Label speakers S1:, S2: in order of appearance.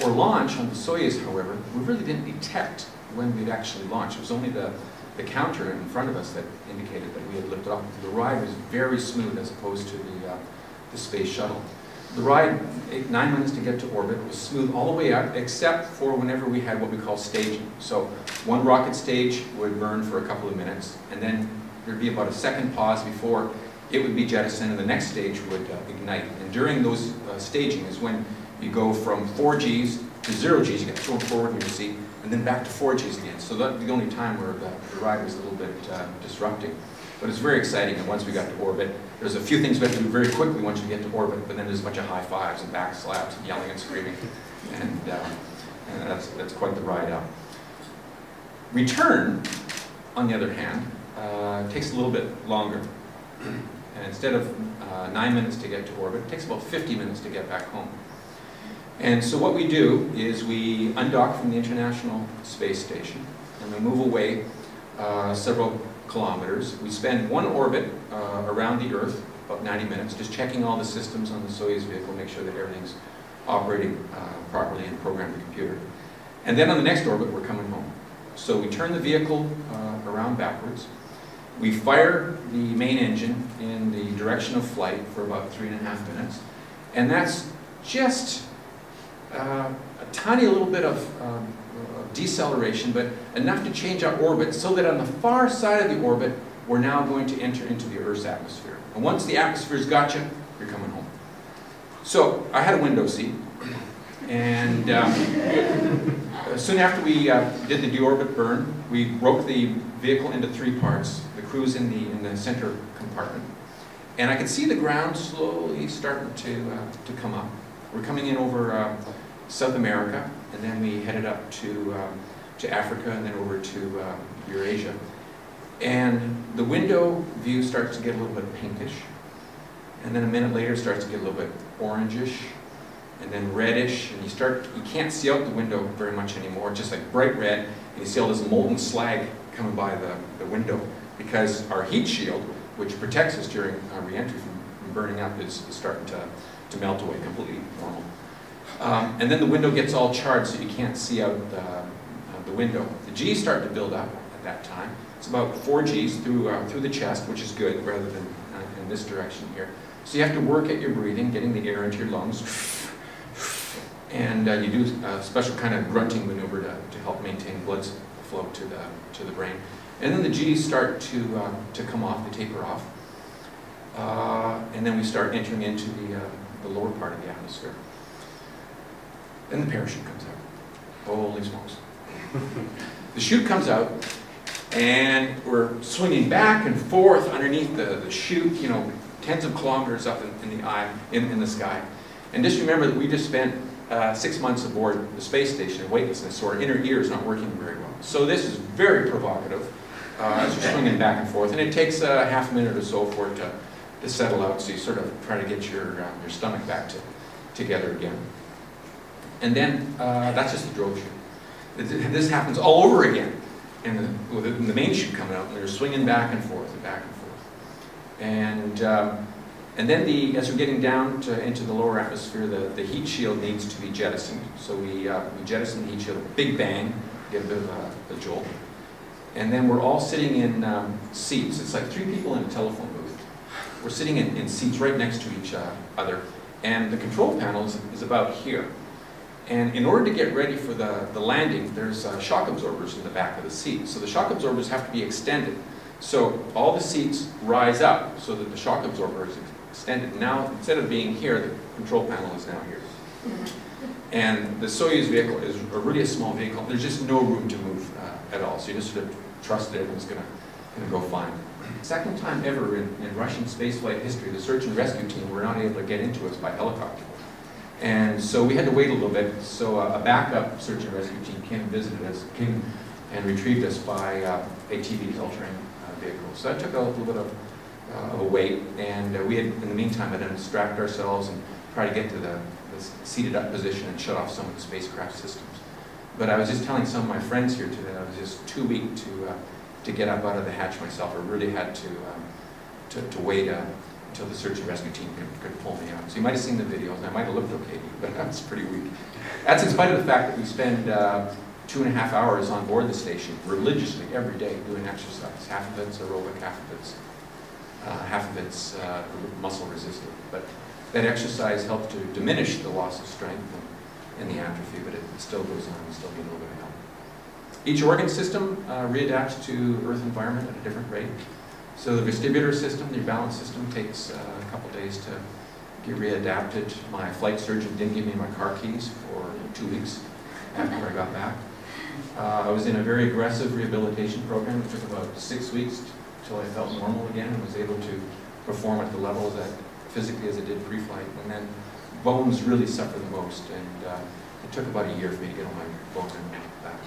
S1: For launch on the Soyuz, however, we really didn't detect when we'd actually launched. It was only the counter in front of us that indicated that we had lifted off. The ride was very smooth as opposed to the space shuttle. The ride, 9 minutes to get to orbit, was smooth all the way up, except for whenever we had what we call staging. So one rocket stage would burn for a couple of minutes, and then there'd be about a second pause before it would be jettisoned, and the next stage would ignite. And during those staging is when you go from 4 Gs to 0 Gs, you get thrown forward in your seat, and then back to 4 Gs again. So that's the only time where the ride was a little bit disrupting. But it's very exciting, and once we got to orbit, there's a few things we have to do very quickly once you get to orbit, but then there's a bunch of high fives and back slaps and yelling and screaming, and that's quite the ride out. Return, on the other hand, takes a little bit longer. And instead of 9 minutes to get to orbit, it takes about 50 minutes to get back home. And so what we do is we undock from the International Space Station, and we move away several kilometers. We spend one orbit around the Earth, about 90 minutes, just checking all the systems on the Soyuz vehicle, make sure that everything's operating properly and program the computer. And then on the next orbit, we're coming home. So we turn the vehicle around backwards. We fire the main engine in the direction of flight for about 3.5 minutes. And that's just a tiny little bit of deceleration, but enough to change our orbit so that on the far side of the orbit, we're now going to enter into the Earth's atmosphere. And once the atmosphere's got you, you're coming home. So I had a window seat, and soon after we did the deorbit burn, we broke the vehicle into 3 parts. The crew's in the center compartment, and I could see the ground slowly starting to come up. We're coming in over South America, and then we headed up to Africa, and then over to Eurasia. And the window view starts to get a little bit pinkish, and then a minute later it starts to get a little bit orangish, and then reddish, and you can't see out the window very much anymore. It's just like bright red, and you see all this molten slag coming by the window, because our heat shield, which protects us during re-entry from burning up, is starting to melt away, completely normal. And then the window gets all charred, so you can't see out the window. The G's start to build up at that time. It's about 4 Gs through the chest, which is good, rather than in this direction here. So you have to work at your breathing, getting the air into your lungs, and you do a special kind of grunting maneuver to help maintain blood flow to the brain. And then the G's start to come off, they taper off, and then we start entering into the lower part of the atmosphere. Then the parachute comes out. Holy smokes. The chute comes out, and we're swinging back and forth underneath the chute, tens of kilometers up in the sky. And just remember that we just spent 6 months aboard the space station in weightlessness, so our inner ear is not working very well. So this is very provocative as you're swinging back and forth, and it takes a half a minute or so for it to settle out, so you sort of try to get your stomach back together again. And then that's just the drogue chute. This happens all over again with the main chute coming out, and they're swinging back and forth and back and forth. And then as we're getting down into the lower atmosphere, the heat shield needs to be jettisoned. So we jettison the heat shield, a big bang, get a bit of a jolt. And then we're all sitting in seats. It's like 3 people in a telephone booth. We're sitting in seats right next to each other. And the control panel is about here. And in order to get ready for the landing, there's shock absorbers in the back of the seat. So the shock absorbers have to be extended. So all the seats rise up so that the shock absorber is extended. Now, instead of being here, the control panel is now here. And the Soyuz vehicle is really a small vehicle. There's just no room to move at all. So you just sort of trust that everything's going to go fine. Second time ever in Russian spaceflight history, the search and rescue team were not able to get into us by helicopter. And so we had to wait a little bit. So a backup search and rescue team came and visited us, came and retrieved us by ATV filtering vehicle. So that took a little bit of a wait, and we had, in the meantime, had to distract ourselves and try to get to the seated up position and shut off some of the spacecraft systems. But I was just telling some of my friends here today that I was just too weak to get up out of the hatch myself. I really had to wait until the search and rescue team could pull me out. So you might have seen the videos, and I might have looked okay to you, but I was pretty weak. That's in spite of the fact that we spend 2.5 hours on board the station religiously every day doing exercise. Half of it's aerobic, half of it's muscle resistant. But that exercise helps to diminish the loss of strength and the atrophy, but it still goes on. We still need a little bit of help. Each organ system readapts to Earth environment at a different rate. So the vestibular system, the balance system, takes a couple days to get readapted. My flight surgeon didn't give me my car keys for 2 weeks after I got back. I was in a very aggressive rehabilitation program. It took about 6 weeks until I felt normal again and was able to perform at the levels that physically as I did pre-flight. And then bones really suffer the most, and it took about a year for me to get all my bones back.